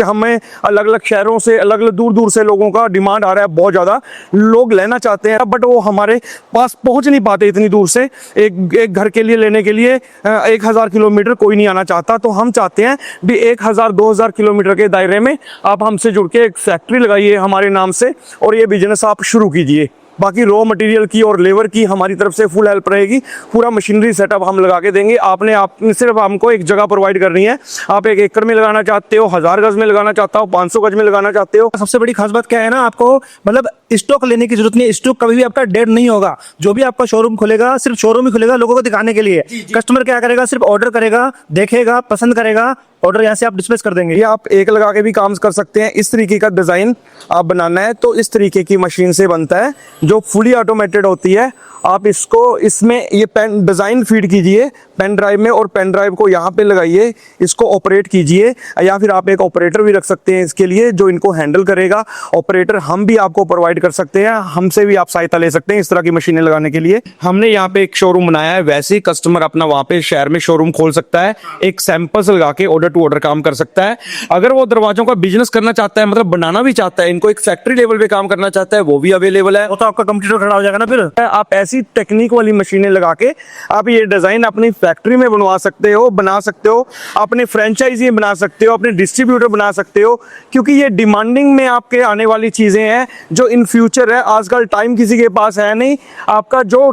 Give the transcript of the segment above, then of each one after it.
हमें अलग अलग शहरों से, अलग अलग दूर दूर से लोगों का डिमांड आ रहा है, बहुत ज़्यादा लोग लेना चाहते हैं, बट वो हमारे पास पहुंच नहीं पाते इतनी दूर से। एक घर के लिए लेने के लिए 1000 किलोमीटर कोई नहीं आना चाहता। तो हम चाहते हैं भी 1000-2000 किलोमीटर के दायरे में आप हमसे जुड़ के एक फैक्ट्री लगाइए हमारे नाम से और ये बिजनेस आप शुरू कीजिए। बाकी रॉ मटेरियल की और लेबर की हमारी तरफ से फुल हेल्प रहेगी। पूरा मशीनरी सेटअप हम लगा के देंगे। आपने सिर्फ हमको एक जगह प्रोवाइड करनी है। आप 1 एकड़ में लगाना चाहते हो, 1000 गज में लगाना चाहता हो, 500 गज में लगाना चाहते हो। सबसे बड़ी खास बात क्या है ना, आपको मतलब स्टॉक लेने की जरूरत नहीं है। स्टॉक कभी भी आपका डेड नहीं होगा। जो भी आपका शोरूम खुलेगा सिर्फ शोरूम ही खुलेगा लोगों को दिखाने के लिए। कस्टमर क्या करेगा, सिर्फ ऑर्डर करेगा, देखेगा, पसंद करेगा, ऑर्डर यहाँ से आप डिस्पैच कर देंगे। ये आप एक लगा के भी काम कर सकते हैं। इस तरीके का डिजाइन आप बनाना है तो इस तरीके की मशीन से बनता है जो फुली ऑटोमेटेड होती है। आप इसमें ये पेन डिजाइन फीड कीजिए पेन ड्राइव में और पेन ड्राइव को यहाँ पे लगाइए, इसको ऑपरेट कीजिए, या फिर आप एक ऑपरेटर भी रख सकते हैं इसके लिए जो इनको हैंडल करेगा। ऑपरेटर हम भी आपको प्रोवाइड कर सकते हैं, हमसे भी आप सहायता ले सकते हैं इस तरह की मशीनें लगाने के लिए। हमने यहाँ पे एक शोरूम बनाया है, वैसे ही कस्टमर अपना वहाँ पे शहर में शोरूम खोल सकता है, एक सैंपल से लगा के ऑर्डर टू ऑर्डर काम कर सकता है। अगर वो दरवाजों का बिजनेस करना चाहता है, मतलब बनाना भी चाहता है, इनको एक फैक्ट्री लेवल पे काम करना चाहता है, वो भी अवेलेबल है। वो तो आपका कंप्यूटर खड़ा हो जाएगा ना फिर। आप ऐसी टेक्निक वाली मशीनें लगा के आप ये डिजाइन अपनी फैक्ट्री में बनवा सकते हो, बना सकते हो, अपने फ्रेंचाइजी बना सकते हो, अपने डिस्ट्रीब्यूटर बना सकते हो, क्योंकि ये डिमांडिंग में आपके आने वाली चीजें हैं जो इन फ्यूचर है। आजकल टाइम किसी के पास है नहीं। आपका जो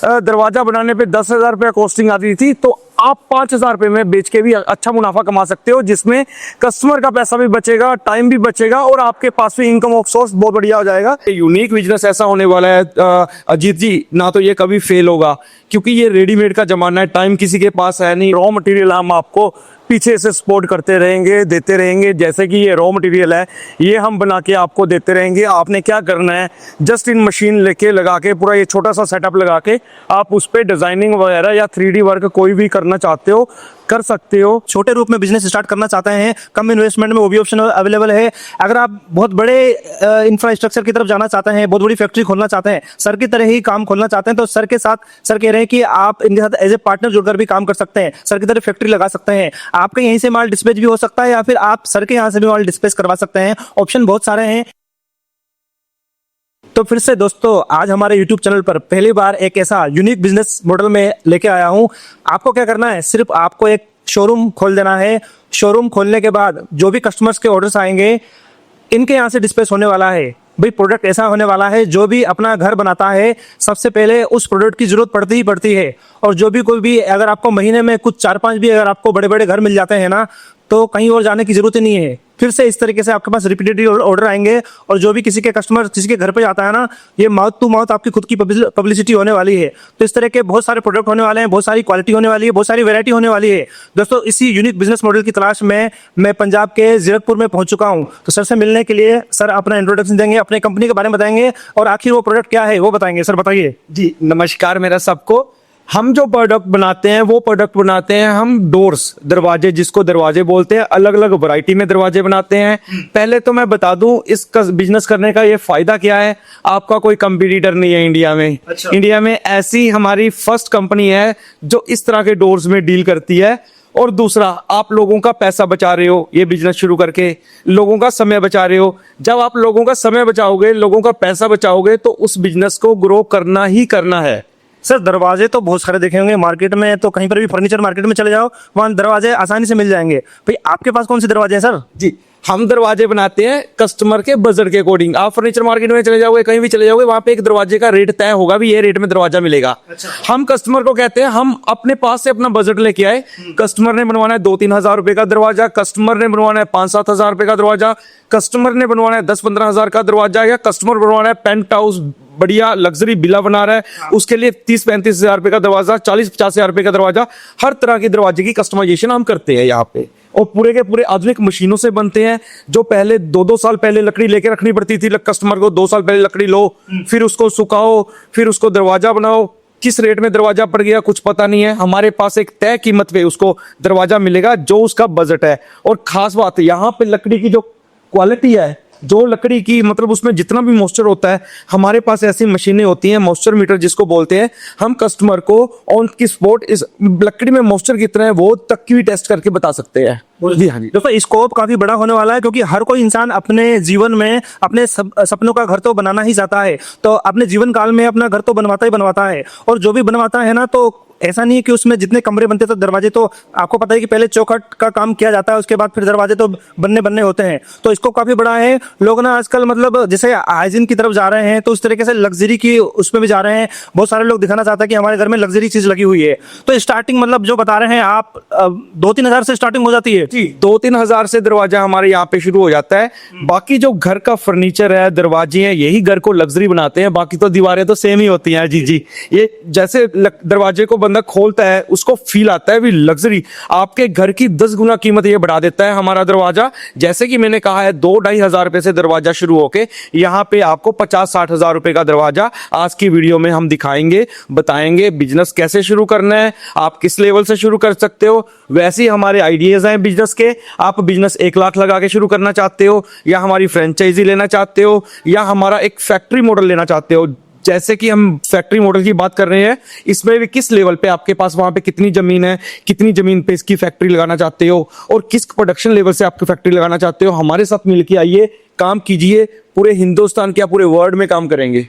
दरवाजा बनाने पे 10,000 रुपया कॉस्टिंग आती थी, तो आप 5,000 रुपये में बेच के भी अच्छा मुनाफा कमा सकते हो, जिसमें कस्टमर का पैसा भी बचेगा, टाइम भी बचेगा और आपके पास भी इनकम ऑफ सोर्स बहुत बढ़िया हो जाएगा। यूनिक बिजनेस ऐसा होने वाला है अजीत जी, ना तो ये कभी फेल होगा क्योंकि ये रेडीमेड का जमाना है, टाइम किसी के पास है नहीं। रॉ मटेरियल हम आपको पीछे से सपोर्ट करते रहेंगे, देते रहेंगे। जैसे कि ये रॉ मटेरियल है, ये हम बना के आपको देते रहेंगे। आपने क्या करना है, जस्ट इन मशीन लेके लगा के पूरा ये छोटा सा सेटअप लगा के आप उस पर डिजाइनिंग वगैरह या 3D वर्क कोई भी करना चाहते हो कर सकते हो। छोटे रूप में बिजनेस स्टार्ट करना चाहते हैं, कम इन्वेस्टमेंट में, वो भी ऑप्शन अवेलेबल है। अगर आप बहुत बड़े इंफ्रास्ट्रक्चर की तरफ जाना चाहते हैं, बहुत बड़ी फैक्ट्री खोलना चाहते हैं, सर की तरह ही काम खोलना चाहते हैं, तो सर के साथ सर कह रहे हैं कि आप इनके साथ एज ए पार्टनर जुड़कर भी काम कर सकते हैं, सर की तरह फैक्ट्री लगा सकते हैं। आपके यहीं से माल डिस्पैच भी हो सकता है या फिर आप सर के यहाँ से भी माल डिस्पैच करवा सकते हैं। ऑप्शन बहुत सारे हैं। तो फिर से दोस्तों, आज हमारे YouTube चैनल पर पहली बार एक ऐसा यूनिक बिजनेस मॉडल में लेके आया हूं। आपको क्या करना है, सिर्फ आपको एक शोरूम खोल देना है। शोरूम खोलने के बाद जो भी कस्टमर्स के ऑर्डर्स आएंगे, इनके यहाँ से डिस्पैच होने वाला है। भाई प्रोडक्ट ऐसा होने वाला है, जो भी अपना घर बनाता है सबसे पहले उस प्रोडक्ट की जरूरत पड़ती ही पड़ती है। और जो भी कोई भी, अगर आपको महीने में कुछ 4-5 भी अगर आपको बड़े बड़े घर मिल जाते हैं ना, तो कहीं और जाने की जरूरत ही नहीं है। फिर से इस तरीके से आपके पास रिपीटेटिव ऑर्डर आएंगे और जो भी किसी के कस्टमर किसी के घर पे जाता है ना, ये माउथ टू माउथ आपकी खुद की पब्लिसिटी होने वाली है। तो इस तरह के बहुत सारे प्रोडक्ट होने वाले हैं, बहुत सारी क्वालिटी होने वाली है, बहुत सारी वैरायटी होने वाली है। दोस्तों, इसी यूनिक बिजनेस मॉडल की तलाश में मैं पंजाब के जीरकपुर में पहुंच चुका हूं। तो सर से मिलने के लिए सर अपना इंट्रोडक्शन देंगे, अपने कंपनी के बारे में बताएंगे और आखिर वो प्रोडक्ट क्या है वो बताएंगे। सर बताइए। जी नमस्कार मेरा सबको। हम जो प्रोडक्ट बनाते हैं वो प्रोडक्ट बनाते हैं हम डोर्स, दरवाजे, जिसको दरवाजे बोलते हैं। अलग अलग वैरायटी में दरवाजे बनाते हैं। पहले तो मैं बता दूं इसका बिजनेस करने का ये फायदा क्या है। आपका कोई कंपटीटर नहीं है इंडिया में। अच्छा। इंडिया में ऐसी हमारी फर्स्ट कंपनी है जो इस तरह के डोर्स में डील करती है। और दूसरा, आप लोगों का पैसा बचा रहे हो ये बिजनेस शुरू करके, लोगों का समय बचा रहे हो। जब आप लोगों का समय बचाओगे, लोगों का पैसा बचाओगे, तो उस बिजनेस को ग्रो करना ही करना है। सर दरवाजे तो बहुत सारे देखे होंगे मार्केट में, तो कहीं पर भी फर्नीचर मार्केट में चले जाओ, वहाँ दरवाजे आसानी से मिल जाएंगे। भाई आपके पास कौन से दरवाजे हैं सर? जी, हम दरवाजे बनाते हैं कस्टमर के बजट के अकॉर्डिंग। आप फर्नीचर मार्केट में चले जाओगे, कहीं भी चले जाओगे, वहां पे एक दरवाजे का रेट तय होगा भी ये रेट में दरवाजा मिलेगा। अच्छा। हम कस्टमर को कहते हैं हम अपने पास से अपना बजट लेके आए। कस्टमर ने बनवाना है 2-3 हजार रुपए का दरवाजा, कस्टमर ने बनवाना है 5-7 हजार रुपए का दरवाजा, कस्टमर ने बनवाना है 10-15 हजार का दरवाजा, या कस्टमर बनवाना है पेंट हाउस बढ़िया लग्जरी बिला बना रहा है, उसके लिए 30-35 हजार रुपए का दरवाजा, 40-50 हजार रुपए का दरवाजा, हर तरह के दरवाजे की कस्टमाइजेशन हम करते हैं यहाँ पे। और पूरे के पूरे आधुनिक मशीनों से बनते हैं। जो पहले 2-2 साल पहले लकड़ी लेके रखनी पड़ती थी कस्टमर को, 2 साल पहले लकड़ी लो, फिर उसको सुखाओ, फिर उसको दरवाजा बनाओ, किस रेट में दरवाजा पड़ गया कुछ पता नहीं है। हमारे पास एक तय कीमत पे उसको दरवाजा मिलेगा जो उसका बजट है। और खास बात यहाँ पे लकड़ी की जो क्वालिटी है जो लकड़ी की मतलब उसमें जितना भी मॉइस्चर होता है, हमारे पास ऐसी मशीनें होती हैं, मॉइस्चर मीटर जिसको बोलते हैं। हम कस्टमर को ऑन की स्पॉट इस लकड़ी में मॉइस्चर कितना है वो तक की भी टेस्ट करके बता सकते हैं। जी हाँ जी। दोस्तों स्कोप काफी बड़ा होने वाला है, क्योंकि हर कोई इंसान अपने जीवन में अपने सपनों का घर तो बनाना ही चाहता है। तो अपने जीवन काल में अपना घर तो बनवाता ही बनवाता है, और जो भी बनवाता है ना, तो ऐसा नहीं है कि उसमें जितने कमरे बनते तो दरवाजे, तो आपको पता है कि पहले चौखट का काम किया जाता है, उसके बाद फिर दरवाजे तो बनने होते हैं। तो इसको काफी बड़ा है। लोग ना आजकल मतलब जैसे हाइजीन की तरफ जा रहे हैं, तो उस तरीके से लग्जरी की उसमें भी जा रहे हैं। बहुत सारे लोग दिखाना चाहते हैं कि हमारे घर में लग्जरी चीज लगी हुई है। तो स्टार्टिंग मतलब जो बता रहे हैं आप 2-3 हजार से स्टार्टिंग हो जाती है जी। 2-3 हजार से दरवाजा हमारे यहाँ पे शुरू हो जाता है। बाकी जो घर का फर्नीचर है, दरवाजे हैं, यही घर को लग्जरी बनाते हैं। बाकी तो दीवारें तो सेम ही होती हैं। जी जी। ये जैसे दरवाजे को बंदा खोलता है उसको फील आता है भी लग्जरी। आपके घर की 10 गुना कीमत ये बढ़ा देता है हमारा दरवाजा। जैसे कि मैंने कहा है 2-2.5 हजार रुपए से दरवाजा शुरू होके यहाँ पे आपको 50-60 हजार रुपए का दरवाजा आज की वीडियो में हम दिखाएंगे, बताएंगे बिजनेस कैसे शुरू करना है, आप किस लेवल से शुरू कर सकते हो। वैसे ही हमारे आइडियाज हैं बिजनेस के। आप बिजनेस 1 लाख लगा के शुरू करना चाहते हो, या हमारी फ्रेंचाइजी लेना चाहते हो, या हमारा एक फैक्ट्री मॉडल लेना चाहते हो। जैसे कि हम फैक्ट्री मॉडल की बात कर रहे हैं, इसमें भी किस लेवल पे आपके पास वहां पे कितनी जमीन है, कितनी जमीन पे इसकी फैक्ट्री लगाना चाहते हो, और किस प्रोडक्शन लेवल से आपकी फैक्ट्री लगाना चाहते हो, हमारे साथ मिलके आइए, काम कीजिए। पूरे हिंदुस्तान क्या पूरे वर्ल्ड में काम करेंगे।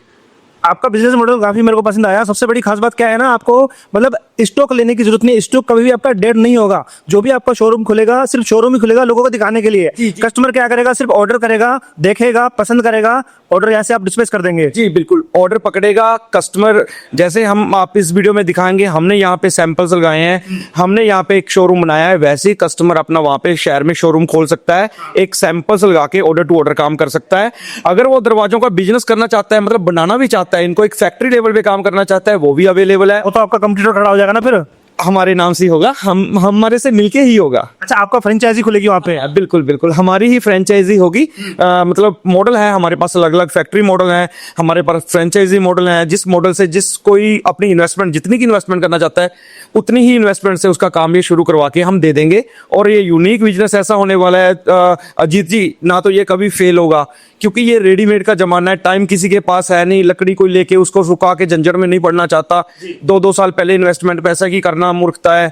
आपका बिजनेस मॉडल काफी मेरे को पसंद आया। सबसे बड़ी खास बात क्या है ना, आपको मतलब स्टॉक लेने की जरूरत नहीं। स्टॉक कभी भी आपका डेड नहीं होगा। जो भी आपका शोरूम खुलेगा, सिर्फ शोरूम ही खुलेगा लोगों को दिखाने के लिए। कस्टमर क्या करेगा, सिर्फ ऑर्डर करेगा, देखेगा, पसंद करेगा, ऑर्डर यहाँ से आप डिस्पैच कर देंगे। जी बिल्कुल, ऑर्डर पकड़ेगा कस्टमर। जैसे हम आप इस वीडियो में दिखाएंगे, हमने यहाँ पे सैंपल्स लगाए हैं, हमने यहाँ पे एक शोरूम बनाया है। वैसे ही कस्टमर अपना वहाँ पे शहर में शोरूम खोल सकता है, एक सैंपल्स लगा के ऑर्डर टू ऑर्डर काम कर सकता है। अगर वो दरवाजों का बिजनेस करना चाहता है, मतलब बनाना भी चाहता है, इनको एक फैक्ट्री लेवल पे काम करना चाहता है, वो भी अवेलेबल है। वो तो आपका कंप्यूटर खड़ा हो जाएगा ना फिर। हमारे नाम से ही होगा, हम हमारे से मिलके ही होगा। अच्छा, आपका फ्रेंचाइजी खुलेगी वहाँ पे? बिल्कुल बिल्कुल, हमारी ही फ्रेंचाइजी होगी। मतलब मॉडल है हमारे पास, अलग अलग फैक्ट्री मॉडल है हमारे पास, फ्रेंचाइजी मॉडल है। जिस मॉडल से जिस कोई अपनी इन्वेस्टमेंट जितनी की इन्वेस्टमेंट करना चाहता है, उतनी ही इन्वेस्टमेंट से उसका काम ये शुरू करवा के हम दे देंगे। और ये यूनिक बिजनेस ऐसा होने वाला है अजीत जी, ना तो ये कभी फेल होगा, क्योंकि ये रेडीमेड का जमाना है। टाइम किसी के पास है नहीं, लकड़ी को लेके उसको सुखा के झंझट में नहीं पड़ना चाहता। 2-2 साल पहले इन्वेस्टमेंट पैसा की करना मूर्खता है।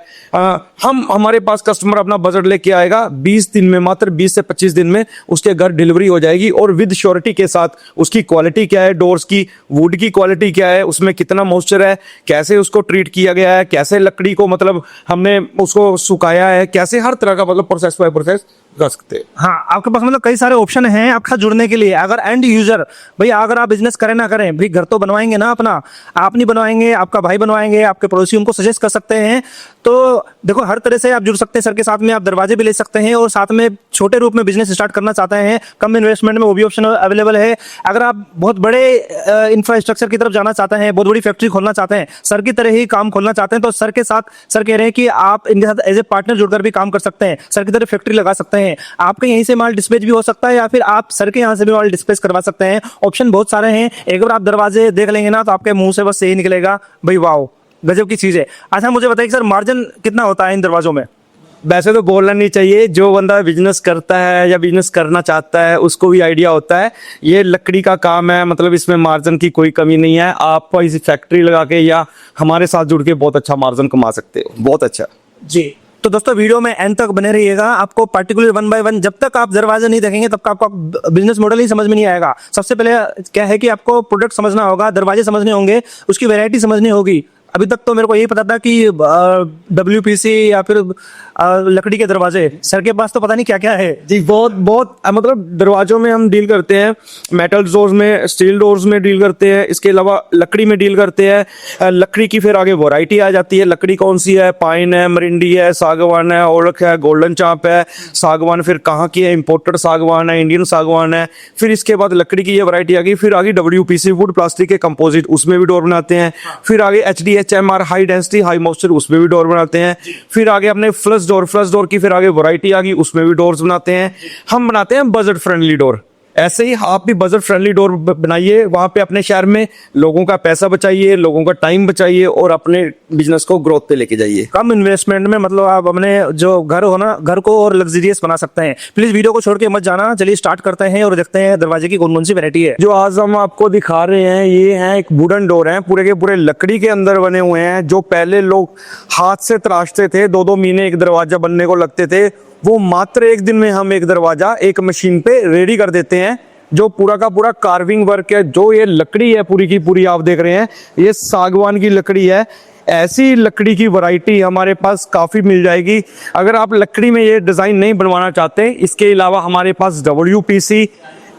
हमारे पास कस्टमर अपना बजट लेके आएगा, 20 दिन में, मात्र 20 से 25 दिन में उसके घर डिलीवरी हो जाएगी, और विद श्योरिटी के साथ। उसकी क्वालिटी क्या है, डोर्स की वुड की क्वालिटी क्या है, उसमें कितना मॉइस्चर है, कैसे उसको ट्रीट किया गया है, कैसे लकड़ी को मतलब हमने उसको सुखाया है, कैसे हर तरह का मतलब प्रोसेस बाय प्रोसेस कर सकते हैं। हाँ, आपके पास मतलब कई सारे ऑप्शन हैं आपका जुड़ने के लिए। अगर एंड यूजर भैया, अगर आप बिजनेस करें ना करें, भाई घर तो बनवाएंगे ना अपना, आप नहीं बनवाएंगे, आपका भाई बनवाएंगे, आपके पड़ोसी उनको सजेस्ट कर सकते हैं। तो देखो, हर तरह से आप जुड़ सकते हैं सर के साथ में। आप दरवाजे भी ले सकते हैं, और साथ में छोटे रूप में बिजनेस स्टार्ट करना चाहते हैं कम इन्वेस्टमेंट में, वो भी ऑप्शन अवेलेबल है। अगर आप बहुत बड़े इंफ्रास्ट्रक्चर की तरफ जाना चाहते हैं, बहुत बड़ी फैक्ट्री खोलना चाहते हैं, सर की तरह ही काम खोलना चाहते हैं, तो सर के साथ, सर कह रहे हैं कि आप इनके साथ एज ए पार्टनर जुड़कर भी काम कर सकते हैं, सर की तरह फैक्ट्री लगा सकते हैं। आपके यहीं से माल डिस्पैच भी हो सकता है, या फिर आप सर के यहाँ से भी माल डिस्पैच करवा सकते हैं। ऑप्शन बहुत सारे हैं। एक बार आप दरवाजे देख लेंगे ना, तो आपके मुंह से बस यही निकलेगा, भाई वाह, गजब की चीज है। अच्छा, मुझे बताइए सर, मार्जिन कितना होता है इन दरवाजों में? वैसे तो बोलना नहीं चाहिए, जो बंदा बिजनेस करता है या बिजनेस करना चाहता है उसको भी आइडिया होता है। ये लकड़ी का काम है, मतलब इसमें मार्जिन की कोई कमी नहीं है। आप इस फैक्ट्री लगा के या हमारे साथ जुड़ के बहुत अच्छा मार्जिन कमा सकते हो, बहुत अच्छा। जी, तो दोस्तों वीडियो में एंड तक बने रहिएगा। आपको पर्टिकुलर 1 बाय 1 जब तक आप दरवाजे नहीं देखेंगे तब तक आपका बिजनेस मॉडल ही समझ में नहीं आएगा। सबसे पहले क्या है कि आपको प्रोडक्ट समझना होगा, दरवाजे समझने होंगे, उसकी वैरायटी समझनी होगी। अभी तक तो मेरे को यही पता था कि WPC या फिर लकड़ी के दरवाजे, सर के पास तो पता नहीं क्या क्या है। जी बहुत बहुत मतलब दरवाजों में हम डील करते हैं, मेटल डोर्स में, स्टील डोर्स में डील करते हैं, इसके अलावा लकड़ी में डील करते हैं। लकड़ी की फिर आगे वैरायटी आ जाती है, लकड़ी कौन सी है, पाइन है, मरिंडी है, सागवान है, ओड़क है, गोल्डन चांप है, सागवान फिर कहाँ की है, इंपोर्टेड सागवान है, इंडियन सागवान है। फिर इसके बाद लकड़ी की ये वैरायटी आ गई। फिर आगे WPC वुड प्लास्टिक के कंपोजिट, उसमें भी डोर बनाते हैं। फिर आगे HDHMR high density high moisture, उसमें भी डोर बनाते हैं। फिर आगे अपने फ्लश डोर की फिर आगे वैरायटी आ गई, उसमें भी डोर्स बनाते हैं। हम बनाते हैं बजट फ्रेंडली डोर, ऐसे ही आप भी बजट फ्रेंडली डोर बनाइए, वहां पे अपने शहर में लोगों का पैसा बचाइए, लोगों का टाइम बचाइए और अपने बिजनेस को ग्रोथ पे लेके जाइए। कम इन्वेस्टमेंट में मतलब आप अपने जो घर हो ना, घर को और लग्जरियस बना सकते हैं। प्लीज वीडियो को छोड़ के मत जाना, चलिए स्टार्ट करते हैं और देखते हैं दरवाजे की कौन कौन सी वैरायटी है। जो आज हम आपको दिखा रहे हैं ये हैं एक वुडन डोर हैं, पूरे के पूरे लकड़ी के अंदर बने हुए हैं। जो पहले लोग हाथ से तराशते थे, 2-2 महीने एक दरवाजा बनने को लगते थे, वो मात्र एक दिन में हम एक दरवाजा एक मशीन पे रेडी कर देते हैं। जो पूरा का पूरा कार्विंग वर्क है, जो ये लकड़ी है पूरी की पूरी आप देख रहे हैं, ये सागवान की लकड़ी है। ऐसी लकड़ी की वैरायटी हमारे पास काफ़ी मिल जाएगी। अगर आप लकड़ी में ये डिज़ाइन नहीं बनवाना चाहते, इसके अलावा हमारे पास WPC,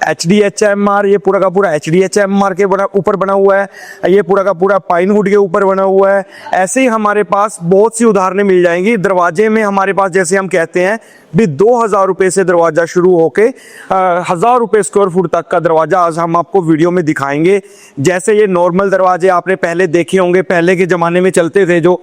HDHMR, ये पूरा का पूरा HDHMR के ऊपर बना हुआ है, ये पूरा का पूरा पाइन वुड के ऊपर बना हुआ है। ऐसे ही हमारे पास बहुत सी उदाहरणें मिल जाएंगी। दरवाजे में हमारे पास जैसे हम कहते हैं भी 2000 रुपये से दरवाजा शुरू होके 1000 रुपये स्क्वायर फुट तक का दरवाजा आज हम आपको वीडियो में दिखाएंगे। जैसे ये नॉर्मल दरवाजे आपने पहले देखे होंगे, पहले के ज़माने में चलते थे, जो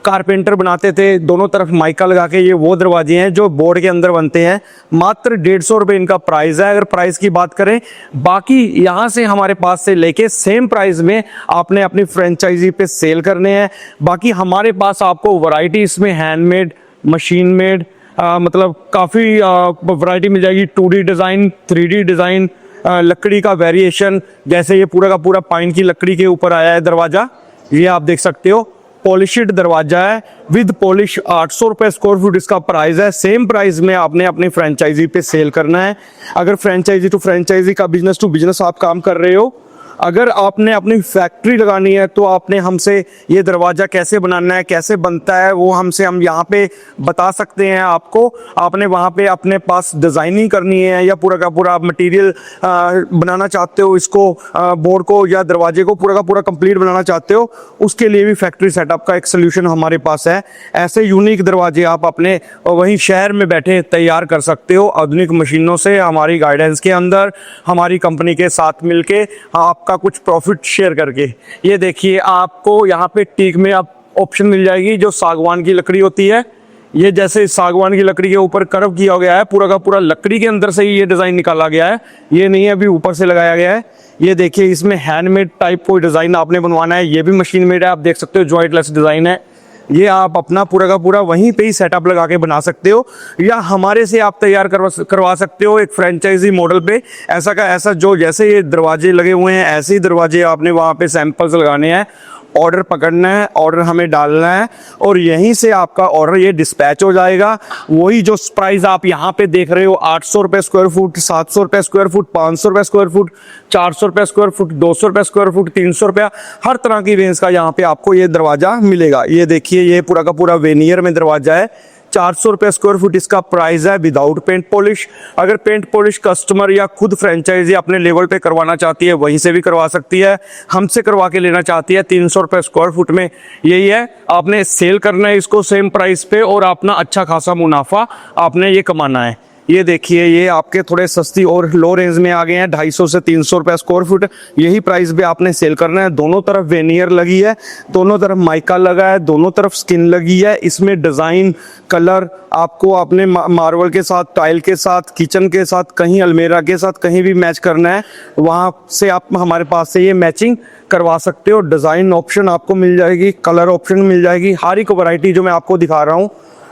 कारपेंटर बनाते थे, दोनों तरफ माइका लगा के, ये वो दरवाजे हैं जो बोर्ड के अंदर बनते हैं। मात्र 150 रुपये इनका प्राइस है। अगर प्राइस की बात करें, बाकी यहाँ से हमारे पास से लेके सेम प्राइस में आपने अपनी फ्रेंचाइजी पे सेल करने हैं। बाकी हमारे पास आपको वैरायटी इसमें हैंडमेड, मशीन मेड, मतलब काफ़ी वैरायटी मिल जाएगी। 2D डिज़ाइन, 3D डिज़ाइन, लकड़ी का वेरिएशन, जैसे ये पूरा का पूरा पाइन की लकड़ी के ऊपर आया है दरवाज़ा, ये आप देख सकते हो। पॉलिश्ड दरवाजा है विद पॉलिश, 800 रुपये स्क्वायर फुट इसका प्राइस है। सेम प्राइस में आपने अपनी फ्रेंचाइजी पे सेल करना है। अगर फ्रेंचाइजी टू फ्रेंचाइजी का, बिजनेस टू बिजनेस आप काम कर रहे हो, अगर आपने अपनी फैक्ट्री लगानी है, तो आपने हमसे ये दरवाज़ा कैसे बनाना है, कैसे बनता है, वो हम यहाँ पे बता सकते हैं आपको। आपने वहाँ पे अपने पास डिज़ाइनिंग करनी है या पूरा का पूरा मटेरियल बनाना चाहते हो, इसको बोर्ड को या दरवाजे को पूरा का पूरा कंप्लीट बनाना चाहते हो, उसके लिए भी फैक्ट्री सेटअप का एक सोल्यूशन हमारे पास है। ऐसे यूनिक दरवाजे आप अपने वहीं शहर में बैठे तैयार कर सकते हो आधुनिक मशीनों से, हमारी गाइडेंस के अंदर, हमारी कंपनी के साथ मिलके, आप का कुछ प्रॉफिट शेयर करके। ये देखिए, आपको यहाँ पे टीक में आप ऑप्शन मिल जाएगी जो सागवान की लकड़ी होती है। ये जैसे सागवान की लकड़ी के ऊपर कर्व किया गया है, पूरा का पूरा लकड़ी के अंदर से ही ये डिज़ाइन निकाला गया है, ये नहीं है अभी ऊपर से लगाया गया है। ये देखिए, इसमें हैंडमेड टाइप कोई डिज़ाइन आपने बनवाना है, ये भी मशीन मेड है, आप देख सकते हो, जॉइंटलेस डिज़ाइन है। ये आप अपना पूरा का पूरा वहीं पे ही सेटअप लगा के बना सकते हो, या हमारे से आप तैयार करवा सकते हो एक फ्रेंचाइजी मॉडल पे। ऐसा का ऐसा, जो जैसे ये दरवाजे लगे हुए हैं, ऐसे ही दरवाजे आपने वहाँ पे सैंपल्स लगाने हैं, ऑर्डर पकड़ना है, ऑर्डर हमें डालना है, और यहीं से आपका ऑर्डर ये डिस्पैच हो जाएगा। वही जो प्राइस आप यहाँ पे देख रहे हो, 800 रुपये स्क्वायर फुट, 700 रुपये स्क्वायर फुट, 500 रुपये स्क्वायर फुट, 400 रुपये स्क्वायर फुट, 200 रुपये स्क्वायर फुट, 300 रुपया, हर तरह की रेंज का यहाँ पे आपको ये दरवाजा मिलेगा। ये देखिए, ये पूरा का पूरा वेनियर में दरवाजा है, 400 रुपये स्क्वायर फुट इसका प्राइस है विदाउट पेंट पॉलिश। अगर पेंट पॉलिश कस्टमर या खुद फ्रेंचाइजी अपने लेवल पे करवाना चाहती है, वहीं से भी करवा सकती है। हमसे करवा के लेना चाहती है 300 रुपये स्क्वायर फुट में, यही है, आपने सेल करना है इसको सेम प्राइस पे, और अपना अच्छा खासा मुनाफा आपने ये कमाना है। ये देखिए, ये आपके थोड़े सस्ती और लो रेंज में आ गए हैं, 250 से 300 रुपये स्क्वायर फुट, यही प्राइस पे आपने सेल करना है। दोनों तरफ वेनियर लगी है, दोनों तरफ माइका लगा है, दोनों तरफ स्किन लगी है। इसमें डिज़ाइन, कलर आपको अपने मार्बल के साथ, टाइल के साथ, किचन के साथ, कहीं अलमेरा के साथ, कहीं भी मैच करना है, वहाँ से आप हमारे पास से ये मैचिंग करवा सकते हो। डिज़ाइन ऑप्शन आपको मिल जाएगी, कलर ऑप्शन मिल जाएगी, हर एक वैरायटी जो मैं आपको दिखा रहा हूँ,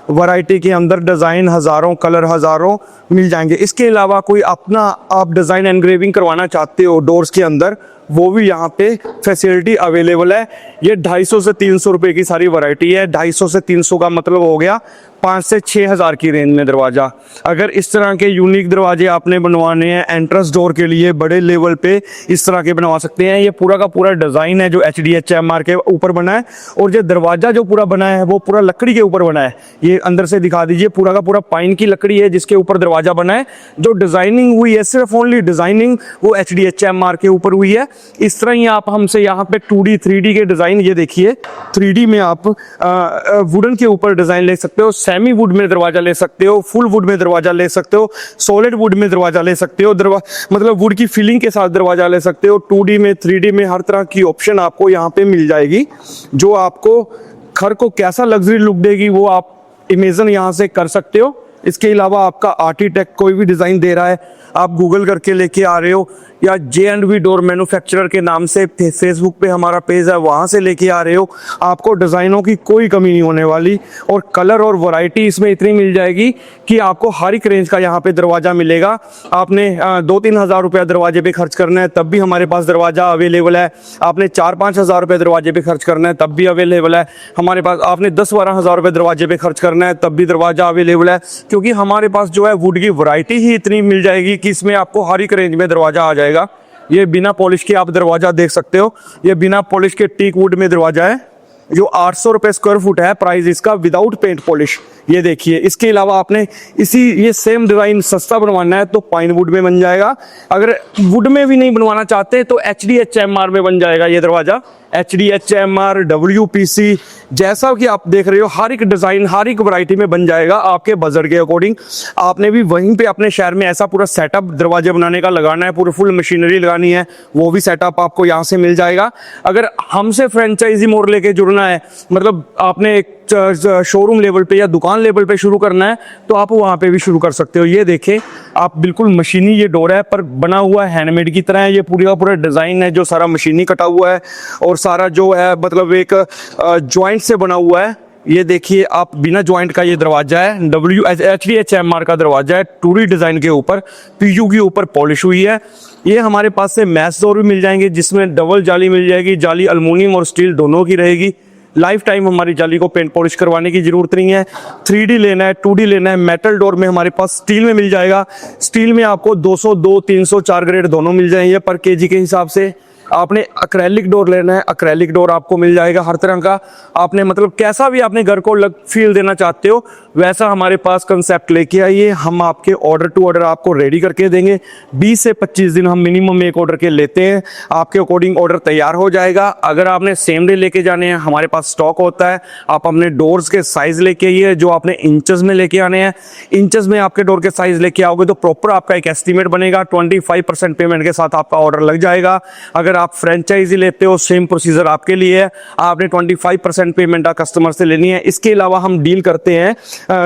वैरायटी के अंदर डिज़ाइन हज़ारों, कलर हज़ारों मिल जाएंगे। इसके अलावा कोई अपना आप डिज़ाइन एनग्रेविंग करवाना चाहते हो डोर्स के अंदर, वो भी यहाँ पे फैसिलिटी अवेलेबल है। ये 250 से 300 रुपये की सारी वैरायटी है। 250 से 300 का मतलब हो गया 5 से 6 हज़ार की रेंज में दरवाज़ा। अगर इस तरह के यूनिक दरवाजे आपने बनवाने हैं एंट्रेंस डोर के लिए, बड़े लेवल पे इस तरह के बनवा सकते हैं। ये पूरा का पूरा डिज़ाइन है जो HDHMR के ऊपर बना है, और जो दरवाज़ा जो पूरा बना है वो पूरा लकड़ी के ऊपर बना है। ये अंदर से दिखा दीजिए, पूरा का पूरा पाइन की लकड़ी है जिसके ऊपर दरवाज़ा बना है। जो डिज़ाइनिंग हुई है, सिर्फ ओनली डिज़ाइनिंग वो HDHMR के ऊपर हुई है। इस तरह ही आप हमसे यहाँ पे 2D 3D के डिज़ाइन, ये देखिए 3D में आप वुडन के ऊपर डिज़ाइन ले सकते हो, सेमी वुड में दरवाजा ले सकते हो, फुल वुड में दरवाजा ले सकते हो, सॉलिड वुड में दरवाजा ले सकते हो, मतलब वुड की फिलिंग के साथ दरवाजा ले सकते हो। 2D में, 3D में, हर तरह की ऑप्शन आपको यहाँ पे मिल जाएगी, जो आपको घर को कैसा लग्जरी लुक देगी वो आप इमेजिन यहाँ से कर सकते हो। इसके अलावा आपका आर्किटेक्ट कोई भी डिज़ाइन दे रहा है, आप गूगल करके लेके आ रहे हो, या J&V डोर मैन्युफैक्चरर के नाम से फेसबुक पे हमारा पेज है, वहाँ से लेके आ रहे हो, आपको डिज़ाइनों की कोई कमी नहीं होने वाली। और कलर और वैरायटी इसमें इतनी मिल जाएगी कि आपको हर एक रेंज का यहाँ पे दरवाज़ा मिलेगा। आपने 2-3 हज़ार रुपया दरवाजे पे खर्च करना है तब भी हमारे पास दरवाज़ा अवेलेबल है। आपने 4-5 हज़ार रुपये दरवाजे पे खर्च करना है तब भी अवेलेबल है हमारे पास। आपने 10-12 हज़ार रुपये दरवाजे पे खर्च करना है तब भी दरवाज़ा अवेलेबल है, क्योंकि हमारे पास जो है वुड की वैरायटी ही इतनी मिल जाएगी कि इसमें आपको हर एक रेंज में दरवाज़ा आ जाएगा। ये बिना पॉलिश के आप दरवाज़ा देख सकते हो, ये बिना पॉलिश के टीक वुड में दरवाज़ा है जो 800 रुपये स्क्वायर फुट है प्राइस इसका, विदाउट पेंट पॉलिश। ये देखिए, इसके अलावा आपने ये सेम डिज़ाइन सस्ता बनवाना है तो पाइन वुड में बन जाएगा। अगर वुड में भी नहीं बनवाना चाहते तो HDHMR में बन जाएगा ये दरवाज़ा। HDHMR, WPC, जैसा कि आप देख रहे हो हर एक डिज़ाइन हर एक वैरायटी में बन जाएगा आपके बजट के अकॉर्डिंग। आपने भी वहीं पे अपने शहर में ऐसा पूरा सेटअप दरवाजे बनाने का लगाना है, पूरी फुल मशीनरी लगानी है, वो भी सेटअप आपको यहाँ से मिल जाएगा। अगर हमसे फ्रेंचाइजी मोड लेके जुड़ना है, मतलब आपने एक शोरूम लेवल पे या दुकान लेवल पे शुरू करना है तो आप वहाँ पे भी शुरू कर सकते हो। ये देखें आप, बिल्कुल मशीनी ये डोर है पर बना हुआ है हैंडमेड की तरह है। ये पूरा पूरा डिज़ाइन है जो सारा मशीनी कटा हुआ है और सारा जो है मतलब एक जॉइंट से बना हुआ है। ये देखिए आप, बिना जॉइंट का ये दरवाजा है, HDHMR का दरवाजा है, टूरी डिज़ाइन के ऊपर PU के ऊपर पॉलिश हुई है। ये हमारे पास से मैश डोर भी मिल जाएंगे जिसमें डबल जाली मिल जाएगी, जाली अल्मुनियम और स्टील दोनों की रहेगी। लाइफ टाइम हमारी जाली को पेंट पॉलिश करवाने की ज़रूरत नहीं है। 3D लेना है, 2D लेना है, मेटल डोर में हमारे पास स्टील में मिल जाएगा। स्टील में आपको 202, 300, 4 ग्रेड दोनों मिल जाएंगे पर केजी के हिसाब से। आपने एक्रेलिक डोर लेना है, एक्रेलिक डोर आपको मिल जाएगा हर तरह का। आपने मतलब कैसा भी आपने घर को लग फील देना चाहते हो वैसा हमारे पास कंसेप्ट लेके आइए, हम आपके ऑर्डर टू ऑर्डर आपको रेडी करके देंगे। 20 से 25 दिन हम मिनिमम एक ऑर्डर के लेते हैं, आपके अकॉर्डिंग ऑर्डर तैयार हो जाएगा। अगर आपने सेम डे लेके जाने हैं हमारे पास स्टॉक होता है। आप अपने डोर्स के साइज लेके आइए जो आपने इंचेस में लेके आने हैं। इंचेस में आपके डोर के साइज लेके आओगे तो प्रॉपर आपका एक एस्टीमेट बनेगा। 25% पेमेंट के साथ आपका ऑर्डर लग जाएगा। अगर आप फ्रेंचाइजी लेते हो सेम प्रोसीजर आपके लिए है, आपने 25% पेमेंट कस्टमर से लेनी है। इसके अलावा हम डील करते हैं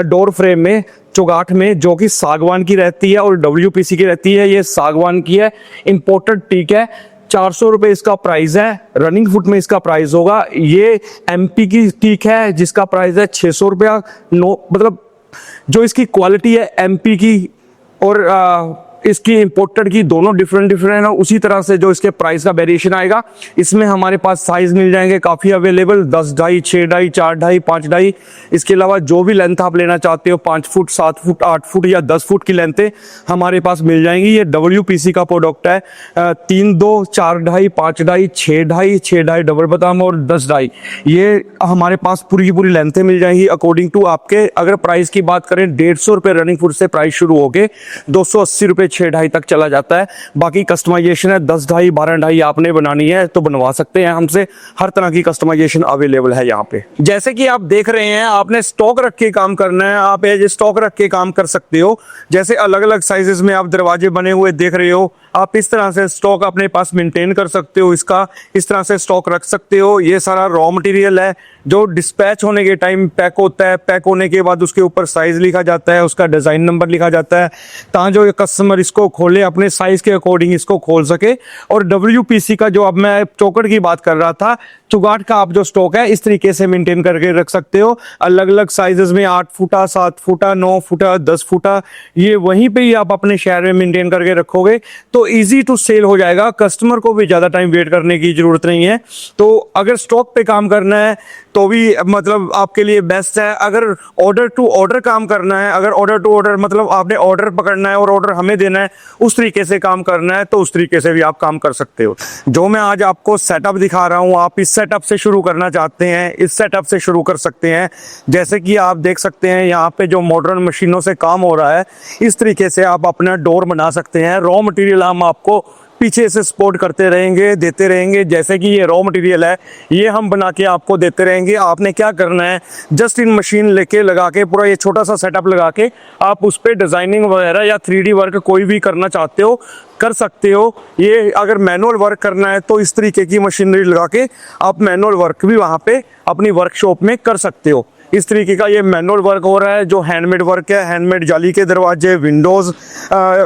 डोर फ्रेम में, चौगाठ में, जो कि सागवान की रहती है और WPC की रहती है। ये सागवान की है, इंपोर्टेड टीक है। 400 रुपये इसका प्राइस है, रनिंग फुट में इसका प्राइस होगा। ये MP की टीक है जिसका प्राइस है 600 रुपया। मतलब जो इसकी क्वालिटी है MP की और इसकी इंपोर्टेड की दोनों डिफरेंट है ना, उसी तरह से जो इसके प्राइस का वेरिएशन आएगा। इसमें हमारे पास साइज मिल जाएंगे काफ़ी अवेलेबल, 10 ढाई, 6 ढाई, 4 ढाई, 5 ढाई। इसके अलावा जो भी लेंथ आप लेना चाहते हो 5 फुट, 7 फुट, 8 फुट या 10 फुट की लेंथें हमारे पास मिल जाएंगी। ये WPC का प्रोडक्ट है। 3 2, 4 ढाई, 5 ढाई, 6 ढाई, 6 ढाई डबल बदाम और 10 ढाई, ये हमारे पास पूरी की पूरी लेंथें मिल जाएंगी अकॉर्डिंग टू आपके। अगर प्राइस की बात करें 150 रुपये रनिंग फुट से प्राइस शुरू होके 280 रुपये 6 ढाई तक चला जाता है। बाकी कस्टमाइजेशन है 10 ढाई, 12 ढाई आपने बनानी है तो बनवा सकते हैं हमसे। हर तरह की कस्टमाइजेशन अवेलेबल है यहाँ पे। जैसे कि आप देख रहे हैं, आपने स्टॉक रख के काम करना है, आप एज स्टॉक रख के काम कर सकते हो। जैसे अलग अलग साइजेस में आप दरवाजे बने हुए देख रहे हो, आप इस तरह से स्टॉक अपने पास मेंटेन कर सकते हो। इसका इस तरह से स्टॉक रख सकते हो। ये सारा रॉ मटेरियल है जो डिस्पैच होने के टाइम पैक होता है। पैक होने के बाद उसके ऊपर साइज लिखा जाता है, उसका डिज़ाइन नंबर लिखा जाता है, ताकि कस्टमर इसको खोले अपने साइज के अकॉर्डिंग इसको खोल सके। और WPC का जो अब मैं चौकट की बात कर रहा था, चौगाठ का आप जो स्टॉक है इस तरीके से मेंटेन करके रख सकते हो। अलग अलग साइजेस में 8 फुटा, 7 फुटा, 9 फुटा, 10 फुटा, ये वहीं पे ही आप अपने शहर में मेंटेन करके रखोगे तो इजी टू सेल हो जाएगा। कस्टमर को भी ज़्यादा टाइम वेट करने की ज़रूरत नहीं है। तो अगर स्टॉक पे काम करना है तो भी मतलब आपके लिए बेस्ट है। अगर ऑर्डर टू ऑर्डर काम करना है, अगर ऑर्डर टू ऑर्डर मतलब आपने ऑर्डर पकड़ना है और ऑर्डर हमें देना है, उस तरीके से काम करना है तो उस तरीके से भी आप काम कर सकते हो। जो मैं आज आपको सेटअप दिखा रहा हूँ, आप इस सेटअप से शुरू करना चाहते हैं, इस सेटअप से शुरू कर सकते हैं। जैसे कि आप देख सकते हैं यहाँ पे जो मॉडर्न मशीनों से काम हो रहा है, इस तरीके से आप अपना डोर बना सकते हैं। रॉ मटेरियल हम आपको पीछे से सपोर्ट करते रहेंगे, देते रहेंगे। जैसे कि ये रॉ मटेरियल है, ये हम बना के आपको देते रहेंगे। आपने क्या करना है, जस्ट इन मशीन लेके लगा के पूरा ये छोटा सा सेटअप लगा के आप उस पर डिज़ाइनिंग वगैरह या 3D वर्क कोई भी करना चाहते हो कर सकते हो। ये अगर मैनुअल वर्क करना है तो इस तरीके की मशीनरी लगा के आप मैनुअल वर्क भी वहाँ पे अपनी वर्कशॉप में कर सकते हो। इस तरीके का ये मैनुअल वर्क हो रहा है, जो हैंडमेड वर्क है, हैंडमेड जाली के दरवाजे, विंडोज़,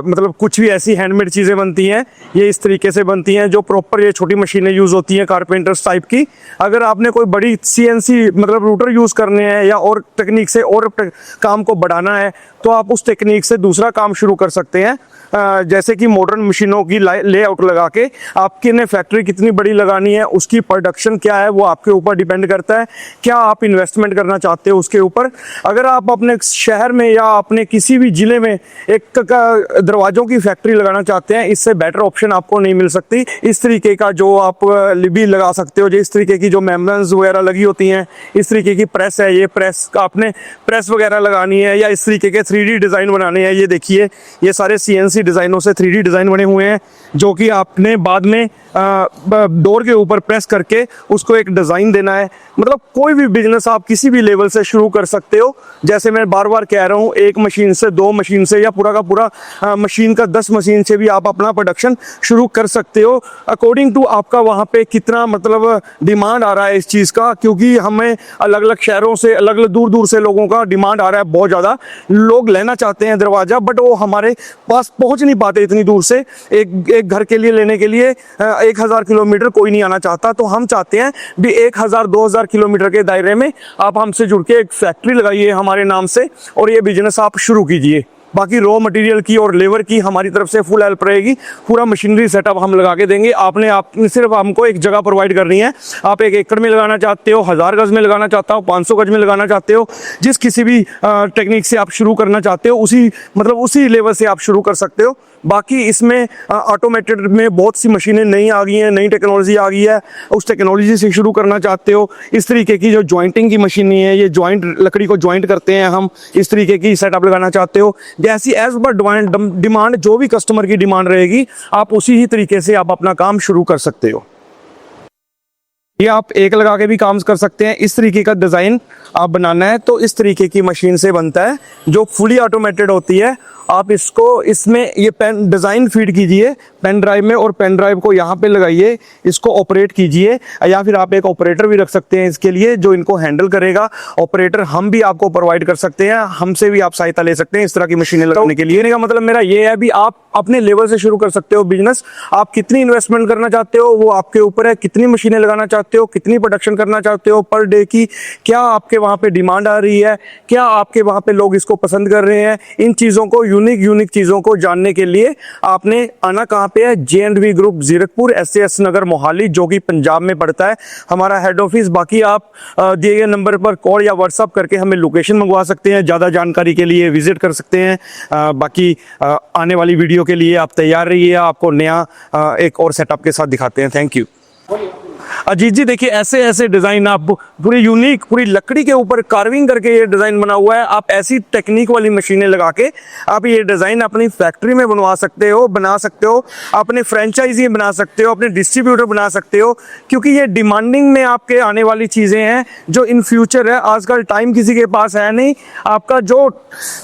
मतलब कुछ भी ऐसी हैंडमेड चीज़ें बनती हैं ये इस तरीके से बनती हैं, जो प्रॉपर ये छोटी मशीनें यूज़ होती हैं कारपेंटर्स टाइप की। अगर आपने कोई बड़ी CNC मतलब रूटर यूज़ करने हैं या और टेक्निक से और काम को बढ़ाना है तो आप उस टेक्निक से दूसरा काम शुरू कर सकते हैं। जैसे कि मॉडर्न मशीनों की लेआउट लगा के आपकी ने फैक्ट्री कितनी बड़ी लगानी है, उसकी प्रोडक्शन क्या है, वो आपके ऊपर डिपेंड करता है। क्या आप इन्वेस्टमेंट करना चाहते हो उसके ऊपर। अगर आप अपने शहर में या अपने किसी भी ज़िले में एक दरवाज़ों की फैक्ट्री लगाना चाहते हैं, इससे बेटर ऑप्शन आपको नहीं मिल सकती। इस तरीके का जो आप लिबी लगा सकते हो, जो इस तरीके की जो मेम्ब्रेन्स वगैरह लगी होती हैं, इस तरीके की प्रेस है, ये प्रेस आपने प्रेस वगैरह लगानी है या इस तरीके के 3D डिज़ाइन बनाने हैं। ये देखिए ये सारे CNC डिज़ाइनों से 3D डिज़ाइन बने हुए हैं, जो कि आपने बाद में डोर के ऊपर प्रेस करके उसको एक डिज़ाइन देना है। मतलब कोई भी बिजनेस आप किसी भी लेवल से शुरू कर सकते हो। जैसे मैं बार बार कह रहा हूँ, 1 मशीन से 2 मशीन से या पूरा का पूरा मशीन का 10 मशीन से भी आप अपना प्रोडक्शन शुरू कर सकते हो, अकॉर्डिंग टू आपका वहाँ पे कितना मतलब डिमांड आ रहा है इस चीज़ का। क्योंकि हमें अलग अलग शहरों से, अलग अलग दूर दूर से लोगों का डिमांड आ रहा है, बहुत ज़्यादा लोग लेना चाहते हैं दरवाज़ा, बट वो हमारे पास पहुँच नहीं पाते इतनी दूर से। एक घर के लिए लेने के लिए 1000 किलोमीटर कोई नहीं आना चाहता। तो हम चाहते हैं भी 1000-2000 किलोमीटर के दायरे में आप हमसे जुड़ के एक फैक्ट्री लगाइए हमारे नाम से और ये बिजनेस आप शुरू कीजिए। बाकी रॉ मटेरियल की और लेबर की हमारी तरफ से फुल हेल्प रहेगी। पूरा मशीनरी सेटअप हम लगा के देंगे। आपने सिर्फ हमको एक जगह प्रोवाइड करनी है। आप 1 एकड़ में लगाना चाहते हो, 1000 गज में लगाना चाहता हो, 500 गज में लगाना चाहते हो, जिस किसी भी टेक्निक से आप शुरू करना चाहते हो उसी लेवल से आप शुरू कर सकते हो। बाकी इसमें ऑटोमेटेड में बहुत सी मशीनें नई आ गई हैं, नई टेक्नोलॉजी आ गई है। उस टेक्नोलॉजी से शुरू करना चाहते हो, इस तरीके की जो जॉइंटिंग की मशीन है, ये जॉइंट लकड़ी को जॉइंट करते हैं हम, इस तरीके की सेटअप लगाना चाहते हो, जैसी एज पर डिमांड, जो भी कस्टमर की डिमांड रहेगी आप उसी ही तरीके से आप अपना काम शुरू कर सकते हो। ये आप एक लगा के भी काम कर सकते हैं। इस तरीके का डिज़ाइन आप बनाना है तो इस तरीके की मशीन से बनता है, जो फुली ऑटोमेटेड होती है। आप इसमें ये पेन डिज़ाइन फीड कीजिए पेन ड्राइव में और पेन ड्राइव को यहाँ पे लगाइए, इसको ऑपरेट कीजिए, या फिर आप एक ऑपरेटर भी रख सकते हैं इसके लिए जो इनको हैंडल करेगा। ऑपरेटर हम भी आपको प्रोवाइड कर सकते हैं, हमसे भी आप सहायता ले सकते हैं इस तरह की मशीनें लगाने के लिए। कहने का मतलब मेरा ये है भी आप अपने लेवल से शुरू कर सकते हो बिजनेस। आप कितनी इन्वेस्टमेंट करना चाहते हो वो आपके ऊपर है, कितनी मशीनें लगाना चाहते हो, कितनी प्रोडक्शन करना चाहते हो पर डे की, क्या आपके वहाँ पे डिमांड आ रही है, क्या आपके वहाँ पे लोग इसको पसंद कर रहे हैं। इन चीज़ों को यूनिक चीज़ों को जानने के लिए आपने आना कहाँ पे है, J&V ग्रुप जीरकपुर, SAS नगर मोहाली, जो कि पंजाब में पड़ता है हमारा हेड ऑफिस। बाकी आप दिए गए नंबर पर कॉल या व्हाट्सअप करके हमें लोकेशन मंगवा सकते हैं, ज़्यादा जानकारी के लिए विजिट कर सकते हैं। बाकी आने वाली वीडियो के लिए आप तैयार रहिए, आपको नया एक और सेटअप के साथ दिखाते हैं। Thank you. अजीत जी देखिए ऐसे डिज़ाइन आप पूरी यूनिक, पूरी लकड़ी के ऊपर कार्विंग करके ये डिज़ाइन बना हुआ है। आप ऐसी टेक्निक वाली मशीनें लगा के आप ये डिज़ाइन अपनी फैक्ट्री में बनवा सकते हो, बना सकते हो, अपने फ्रेंचाइजी बना सकते हो, अपने डिस्ट्रीब्यूटर बना सकते हो। क्योंकि ये डिमांडिंग में आपके आने वाली चीज़ें हैं जो इन फ्यूचर है। आजकल टाइम किसी के पास है नहीं। आपका जो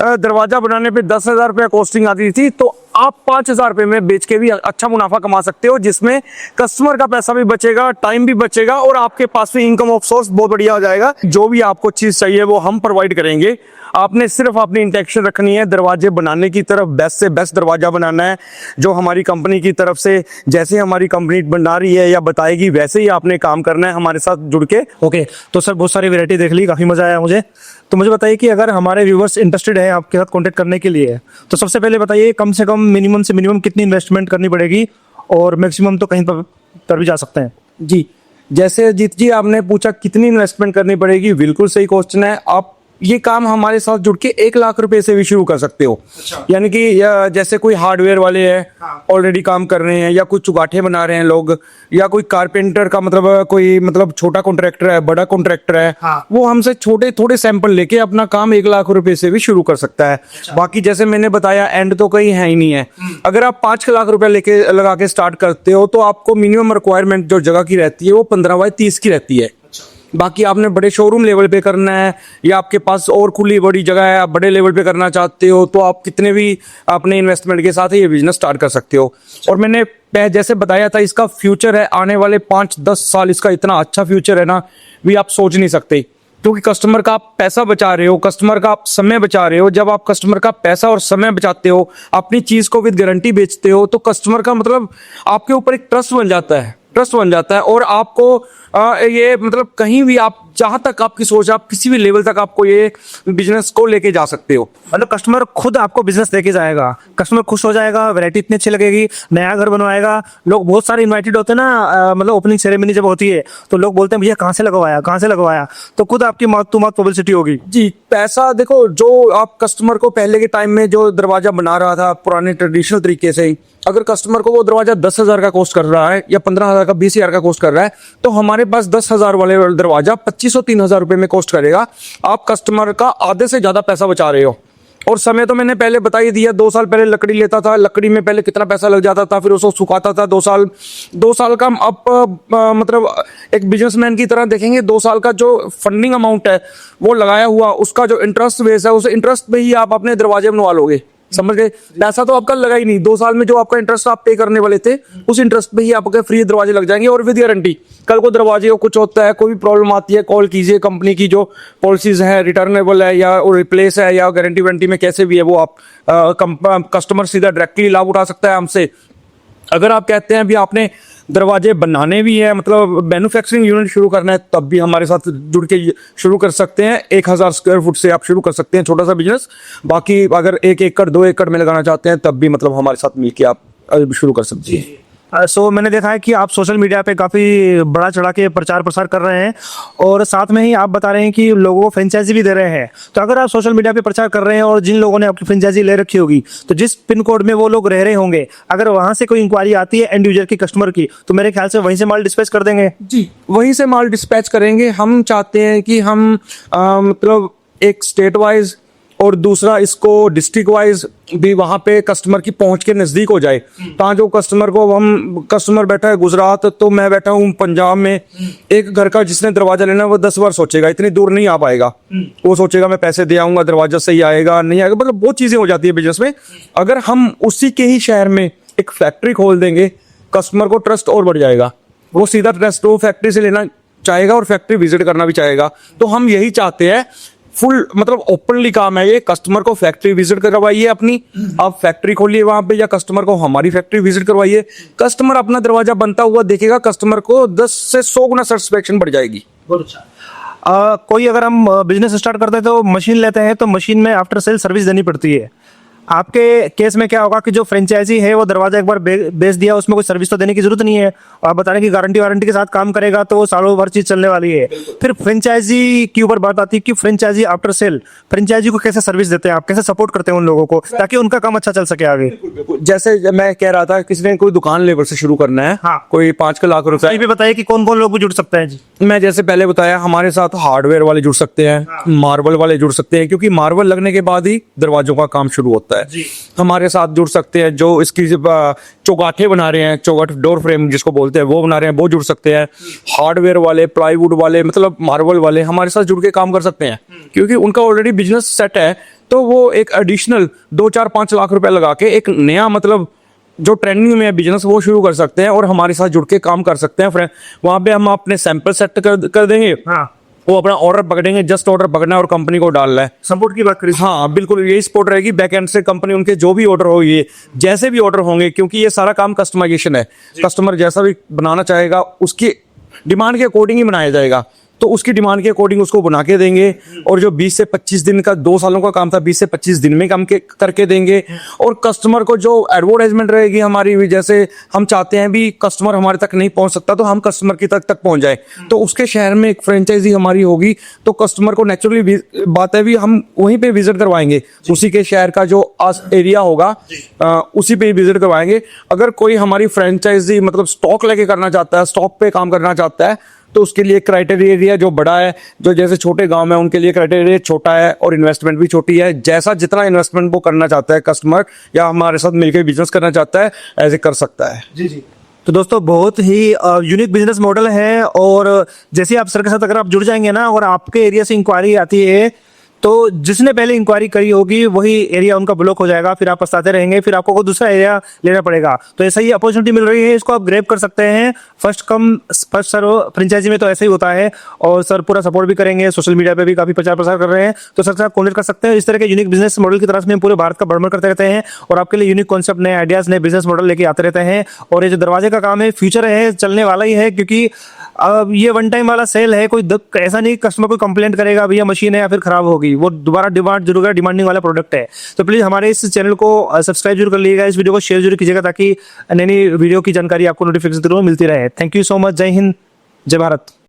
दरवाज़ा बनाने पे 10,000 रुपये कॉस्टिंग आती थी, तो आप 5,000 रुपये में बेच के भी अच्छा मुनाफा कमा सकते हो, जिसमें कस्टमर का पैसा भी बचेगा, टाइम भी बचेगा और आपके पास में इनकम ऑफ सोर्स बहुत बढ़िया हो जाएगा। जो भी आपको चीज़ चाहिए वो हम प्रोवाइड करेंगे। आपने सिर्फ अपनी इंटेंशन रखनी है दरवाजे बनाने की तरफ, बेस्ट से बेस्ट दरवाजा बनाना है जो हमारी कंपनी की तरफ से, जैसे हमारी कंपनी बना रही है या बताएगी वैसे ही आपने काम करना है हमारे साथ जुड़ के। ओके, तो सर बहुत सारी वैरायटी देख ली, काफ़ी मज़ा आया मुझे। तो मुझे बताइए कि अगर हमारे व्यूवर्स इंटरेस्टेड हैं आपके साथ कांटेक्ट करने के लिए, तो सबसे पहले बताइए कम से कम मिनिमम से मिनिमम कितनी इन्वेस्टमेंट करनी पड़ेगी और मैक्सिमम तो कहीं पर भी जा सकते हैं। जी, जैसे अजीत जी आपने पूछा कितनी इन्वेस्टमेंट करनी पड़ेगी, बिल्कुल सही क्वेश्चन है। आप ये काम हमारे साथ जुड़ के 1 लाख रुपए से भी शुरू कर सकते हो। यानी कि जैसे कोई हार्डवेयर वाले हैं ऑलरेडी काम कर रहे हैं, या कुछ चुगाठे बना रहे हैं लोग, या कोई कारपेंटर का मतलब छोटा कॉन्ट्रैक्टर है, बड़ा कॉन्ट्रैक्टर है, वो हमसे छोटे थोड़े सैंपल लेके अपना काम 1 लाख रुपए से भी शुरू कर सकता है। बाकी जैसे मैंने बताया एंड तो कहीं है ही नहीं है। अगर आप 5 लाख रुपए लेके लगा के स्टार्ट करते हो तो आपको मिनिमम रिक्वायरमेंट जो जगह की रहती है वो 15x30 की रहती है। बाकी आपने बड़े शोरूम लेवल पे करना है या आपके पास और खुली बड़ी जगह है, आप बड़े लेवल पे करना चाहते हो, तो आप कितने भी अपने इन्वेस्टमेंट के साथ ही ये बिजनेस स्टार्ट कर सकते हो। और मैंने जैसे बताया था इसका फ्यूचर है आने वाले 5-10 साल, इसका इतना अच्छा फ्यूचर है ना भी आप सोच नहीं सकते। क्योंकि कस्टमर का आप पैसा बचा रहे हो, कस्टमर का आप समय बचा रहे हो। जब आप कस्टमर का पैसा और समय बचाते हो, अपनी चीज को विद गारंटी बेचते हो, तो कस्टमर का मतलब आपके ऊपर एक ट्रस्ट बन जाता है, ट्रस्ट बन जाता है। और आपको ये मतलब कहीं भी आप जहां तक आपकी सोच, आप किसी भी लेवल तक आपको ये बिजनेस को लेके जा सकते हो। मतलब कस्टमर खुद आपको बिजनेस लेके जाएगा, कस्टमर खुश हो जाएगा, वैरायटी इतनी अच्छी लगेगी, नया घर बनवाएगा। लोग बहुत सारे इनवाइटेड होते हैं ना, मतलब ओपनिंग सेरेमनी जब होती है तो लोग बोलते हैं भैया कहाँ से लगवाया, कहाँ से लगवाया, तो खुद आपकी माउथ टू माउथ पब्लिसिटी होगी। जी, पैसा देखो, जो आप कस्टमर को पहले के टाइम में जो दरवाजा बना रहा था पुराने ट्रेडिशनल तरीके से ही, अगर कस्टमर को वो दरवाजा 10,000 का कॉस्ट कर रहा है या 15,000 का, 20,000 का कॉस्ट कर रहा है, तो हमारे पास 10,000 वाले दरवाजा 2,500-3,000 रुपए में कॉस्ट करेगा। आप कस्टमर का आधे से ज्यादा पैसा बचा रहे हो। और समय तो मैंने पहले बता ही दिया, 2 साल पहले लकड़ी लेता था, लकड़ी में पहले कितना पैसा लग जाता था, फिर उसको सुखाता था 2 साल का। अब मतलब एक बिजनेसमैन की तरह देखेंगे, 2 साल का जो फंडिंग अमाउंट है वो लगाया हुआ, उसका जो इंटरेस्ट बेस है, उस इंटरेस्ट पे ही आप अपने दरवाजे बनवा लोगे। समझ गए? पैसा तो आपका लगा ही नहीं, 2 साल में जो आपका इंटरेस्ट आप पे करने वाले थे, उस इंटरेस्ट पे ही आपके फ्री दरवाजे लग जाएंगे और विद गारंटी। कल को दरवाजे को कुछ होता है, कोई भी प्रॉब्लम आती है, कॉल कीजिए, कंपनी की जो पॉलिसीज है, रिटर्नेबल है या रिप्लेस है या गारंटी वारंटी में कैसे भी है, वो आप कस्टमर सीधा डायरेक्टली लाभ उठा सकता है हमसे। अगर आप कहते हैं अभी आपने दरवाजे बनाने भी है, मतलब मैन्युफैक्चरिंग यूनिट शुरू करना है, तब भी हमारे साथ जुड़ के शुरू कर सकते हैं। 1,000 स्क्वायर फुट से आप शुरू कर सकते हैं छोटा सा बिजनेस। बाकी अगर 1 एकड़ 2 एकड़ में लगाना चाहते हैं, तब भी मतलब हमारे साथ मिलके आप शुरू कर सकते हैं। सो मैंने देखा है कि आप सोशल मीडिया पे काफ़ी बड़ा चढ़ा के प्रचार प्रसार कर रहे हैं और साथ में ही आप बता रहे हैं कि लोगों को फ्रेंचाइजी भी दे रहे हैं। तो अगर आप सोशल मीडिया पे प्रचार कर रहे हैं और जिन लोगों ने आपकी फ्रेंचाइजी ले रखी होगी, तो जिस पिन कोड में वो लोग रह रहे होंगे, अगर वहां से कोई इंक्वायरी आती है एंड यूजर की, कस्टमर की, तो मेरे ख्याल से वहीं से माल डिस्पैच कर देंगे। जी, वहीं से माल डिस्पैच करेंगे। हम चाहते हैं कि हम मतलब एक स्टेट वाइज और दूसरा इसको डिस्ट्रिक्ट वाइज भी वहां पे कस्टमर की पहुंच के नजदीक हो जाए। कहाँ जो कस्टमर को, हम कस्टमर बैठा है गुजरात, तो मैं बैठा हूँ पंजाब में, एक घर का जिसने दरवाजा लेना है वो 10 बार सोचेगा, इतनी दूर नहीं आ पाएगा। वो सोचेगा मैं पैसे दे आऊंगा, दरवाजा सही आएगा नहीं आएगा, मतलब बहुत चीजें हो जाती है बिजनेस में। अगर हम उसी के ही शहर में एक फैक्ट्री खोल देंगे, कस्टमर को ट्रस्ट और बढ़ जाएगा, वो सीधा ट्रस्ट वो फैक्ट्री से लेना चाहेगा और फैक्ट्री विजिट करना भी चाहेगा। तो हम यही चाहते हैं, फुल मतलब ओपनली काम है ये, कस्टमर को फैक्ट्री विजिट करवाइए अपनी, आप फैक्ट्री खोलिए वहां पे, या कस्टमर को हमारी फैक्ट्री विजिट करवाइए। कस्टमर अपना दरवाजा बनता हुआ देखेगा, कस्टमर को 10 से 100 गुना सेटिस्फेक्शन बढ़ जाएगी। बहुत अच्छा। कोई अगर हम बिजनेस स्टार्ट करते हैं तो मशीन लेते हैं, तो मशीन में आफ्टर सेल सर्विस देनी पड़ती है। आपके केस में क्या होगा कि जो फ्रेंचाइजी है वो दरवाजा एक बार बेच दिया, उसमें कोई सर्विस तो देने की जरूरत नहीं है। आप बता रहे हैं कि गारंटी वारंटी के साथ काम करेगा तो वो सालों भर चीज चलने वाली है। फिर फ्रेंचाइजी के ऊपर बात आती है कि फ्रेंचाइजी आफ्टर सेल, फ्रेंचाइजी को कैसे सर्विस देते हैं आप, कैसे सपोर्ट करते हैं उन लोगों को ताकि उनका काम अच्छा चल सके आगे। जैसे मैं कह रहा था, किसी ने कोई दुकान लेबर से शुरू करना है, हाँ। कोई 5 लाख रुपए, भी बताइए कि कौन कौन लोग जुड़ सकते हैं जी। मैं जैसे पहले बताया, हमारे साथ हार्डवेयर वाले जुड़ सकते हैं, मार्बल वाले जुड़ सकते हैं, क्योंकि मार्बल लगने के बाद ही दरवाजों का काम शुरू होता है। हमारे साथ जुड़ सकते हैं जो इसकी चौगाठे बना रहे हैं, चौगाठ डोर फ्रेम जिसको बोलते हैं, वो बना रहे हैं, वो जुड़ सकते हैं। हार्डवेयर वाले, प्लाईवुड वाले, मतलब मार्बल वाले हमारे साथ जुड़ के काम कर सकते हैं, क्योंकि उनका ऑलरेडी बिजनेस सेट है। तो वो एक एडिशनल 2, 4, 5 लाख रुपए लगा के एक नया मतलब जो ट्रेंडिंग में है बिजनेस, वो शुरू कर सकते हैं और हमारे साथ जुड़ के काम कर सकते हैं। वहां पे हम अपने सैंपल सेट कर देंगे, हाँ। वो अपना ऑर्डर पकड़ेंगे, जस्ट ऑर्डर पकड़ना है और कंपनी को डालना है। सपोर्ट की बात करें, हाँ बिल्कुल, यही सपोर्ट रहेगी बैक एंड से। कंपनी उनके जो भी ऑर्डर होगी, जैसे भी ऑर्डर होंगे, क्योंकि ये सारा काम कस्टमाइजेशन है, कस्टमर जैसा भी बनाना चाहेगा उसकी डिमांड के अकॉर्डिंग ही बनाया जाएगा। तो उसकी डिमांड के अकॉर्डिंग उसको बना के देंगे। और जो 20 से 25 दिन का, 2 सालों का काम था, 20 से 25 दिन में काम करके देंगे। और कस्टमर को जो एडवर्टाइजमेंट रहेगी हमारी, जैसे हम चाहते हैं भी कस्टमर हमारे तक नहीं पहुंच सकता तो हम कस्टमर की तक पहुंच जाए, तो उसके शहर में एक फ्रेंचाइजी हमारी होगी, तो कस्टमर को नेचुरली बात है भी हम वहीं पे विजिट करवाएंगे, उसी के शहर का जो एरिया होगा उसी पे विजिट करवाएंगे। अगर कोई हमारी फ्रेंचाइजी मतलब स्टॉक लेके करना चाहता है, स्टॉक पे काम करना चाहता है, तो उसके लिए क्राइटेरिया जो बड़ा है, जो जैसे छोटे गांव में उनके लिए क्राइटेरिया छोटा है और इन्वेस्टमेंट भी छोटी है। जैसा जितना इन्वेस्टमेंट वो करना चाहता है कस्टमर, या हमारे साथ मिलकर बिजनेस करना चाहता है, ऐसे कर सकता है। जी जी। तो दोस्तों बहुत ही यूनिक बिजनेस मॉडल है, और जैसे आप सर के साथ अगर आप जुड़ जाएंगे ना और आपके एरिया से इंक्वायरी आती है तो जिसने पहले इंक्वायरी करी होगी वही एरिया उनका ब्लॉक हो जाएगा, फिर आप पछताते रहेंगे, फिर आपको कोई दूसरा एरिया लेना पड़ेगा। तो ऐसा ही अपॉर्चुनिटी मिल रही है, इसको आप ग्रैब कर सकते हैं। First come first serve franchise में तो ऐसा ही होता है। और सर पूरा सपोर्ट भी करेंगे, सोशल मीडिया पे भी काफी प्रचार प्रसार कर रहे हैं, तो सर से आप कॉन्टेक्ट कर सकते हैं। इस तरह के यूनिक बिजनेस मॉडल की तरफ में पूरे भारत का भ्रमण करते रहते हैं और आपके लिए यूनिक कॉन्सेप्ट, नए आइडियाज, नए बिजनेस मॉडल लेके आते रहते हैं। और ये जो दरवाजे का काम है, फ्यूचर है, चलने वाला ही है, क्योंकि अब ये वन टाइम वाला सेल है। कोई ऐसा नहीं कस्टमर कोई कंप्लेंट करेगा भैया मशीन है या फिर खराब होगी, वो दोबारा डिमांड जरूर है, डिमांडिंग वाला प्रोडक्ट है। तो प्लीज हमारे इस चैनल को सब्सक्राइब जरूर कर लीजिएगा, इस वीडियो को शेयर जरूर कीजिएगा, ताकि नई नई वीडियो की जानकारी आपको नोटिफिकेशन जरूर मिलती रहे। Thank you so much. जय हिंद, जय भारत।